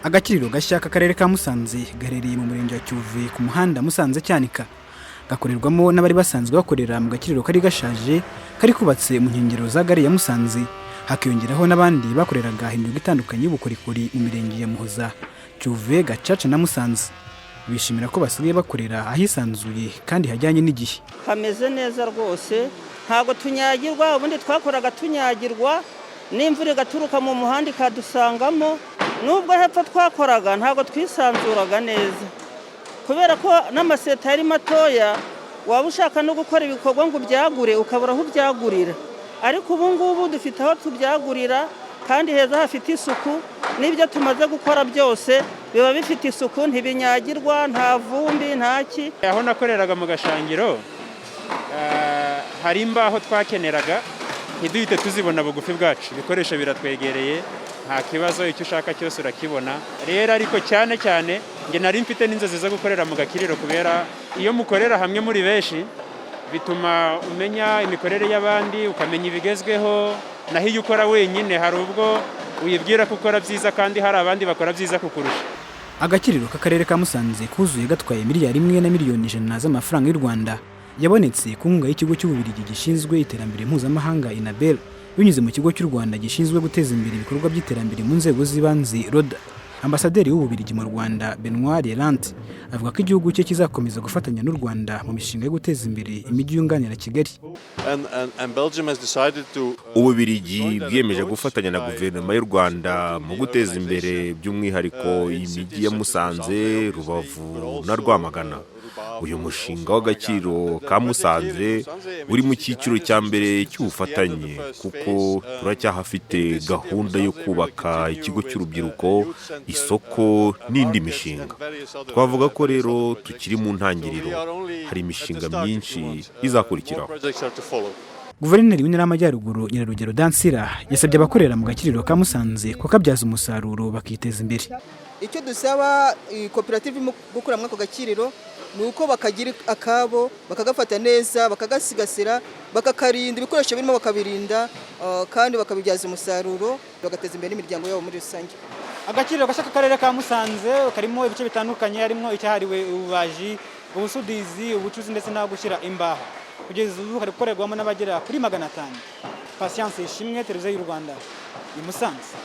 Agakiriro Gashya k'akarere ka Musanze gaherereye mu murenge wa Cyuve ku muhanda Musanze Cyanika, gakorerwamo n'abari basanzwe bakorera mu gakiriro kari gashaje kari kubatse mu nkengero za gare ya Musanze, hakiyongeraho n'abandi bakoreraga imyuga itandukanye y'ubukorikori mu mirenge ya Muhoza, Cyuve, Gacaca na Musanze. Bishimira ko basigaye bakorera ahisanzuye kandi hajyanye n'igihe. Hameze neza rwose, ntago tunyagirwa, ubundi twakoraga tunyagirwa n'imvura igaturuka mu muhanda ikadusangamo. Nubwo hepfo twakoraga ntago twisanzuraga neza, kubera ko n'amaseta yari matoya, waba ushaka no gukora ibikorwa ngo byagure ukabura aho byagurira. Ariko ubu ngubu dufite aho tubyagurira kandi heza hafite isuku, n'ibyo tumaze gukora byose biba bifite isuku, ntibinyagirwa, nta vumbi, ntaki. Aho nakoreraga mu gashangiro hari imbaho twakeneraga ntiduhite tuzibona bugufi bwacu, ibikoresho biratwegereye, nta kibazo, icyo ushaka cyose urakibona. Rero ariko cyane cyane nge nari mfite n'inzozi zo gukorera mu Gakiriro, kubera iyo mukorera hamwe muri benshi bituma umenya imikorere y'abandi, ukamenya ibigezweho. Naho iyo ukora wenyine hari ubwo uyibwira ko ukora byiza kandi hari abandi bakora byiza kukurusha. Agakiriro k'akarere ka Musanze kuzuye gatwaye miliyari 1 na miliyoni 100 z'amafaranga y'u Rwanda, yabonetse ku nkunga y'ikigo cy'Ububiligi gishinzwe iterambere mpuzamahanga INABEL binyuze mu kigo cy'u Rwanda gishinzwe guteza imbere ibikorwa by'iterambere mu nzego z'ibanze RODA. Ambasaderi w'Ububiligi mu Rwanda Benoit Lerant avuga ko igihugu cye kizakomeza gufatanya n'u Rwanda mu mishinga yo guteza imbere imijyi yunganira Kigali. Ububiligi bwiyemeje gufatanya na guverinoma y'u Rwanda mu guteza imbere by'umwihariko imijyi ya Musanze, Rubavu na Rwamagana. Uyu mushinga w'Agakiriro ka Musanze uri mu cyiciro cya mbere cy'ubufatanye, kuko turacyahafite gahunda yo kubaka ikigo cy'urubyiruko, isoko n'indi mishinga. Twavuga ko rero tukiri mu ntangiriro, hari imishinga myinshi izakurikiraho. Guverineri w'Intara y'Amajyaruguru Nyirarugero Dansira yasabye abakorera mu Gakiriro ka Musanze ko kabyaza umusaruro bakiteza imbere. Icyo dusaba koperative gukora muri ako Gakiriro nuko bakagira akabo, bakagafata neza, bakagasigasira, bakakarinda, ibikoresho birimo bakabirinda kandi bakabibyaza umusaruro, bagateza imbere imiryango yabo muri rusange. Agakiriro Gashya k'akarere ka Musanze karimo ibice bitandukanye, harimo icyahariwe ububaji, ubusudizi, ubucuzi ndetse no gushyira imbaho. Kugeza ubu hari gukorerwamo n'abagera kuri 500. Patience Ishimwe, Televiziyo y'u Rwanda i Musanze.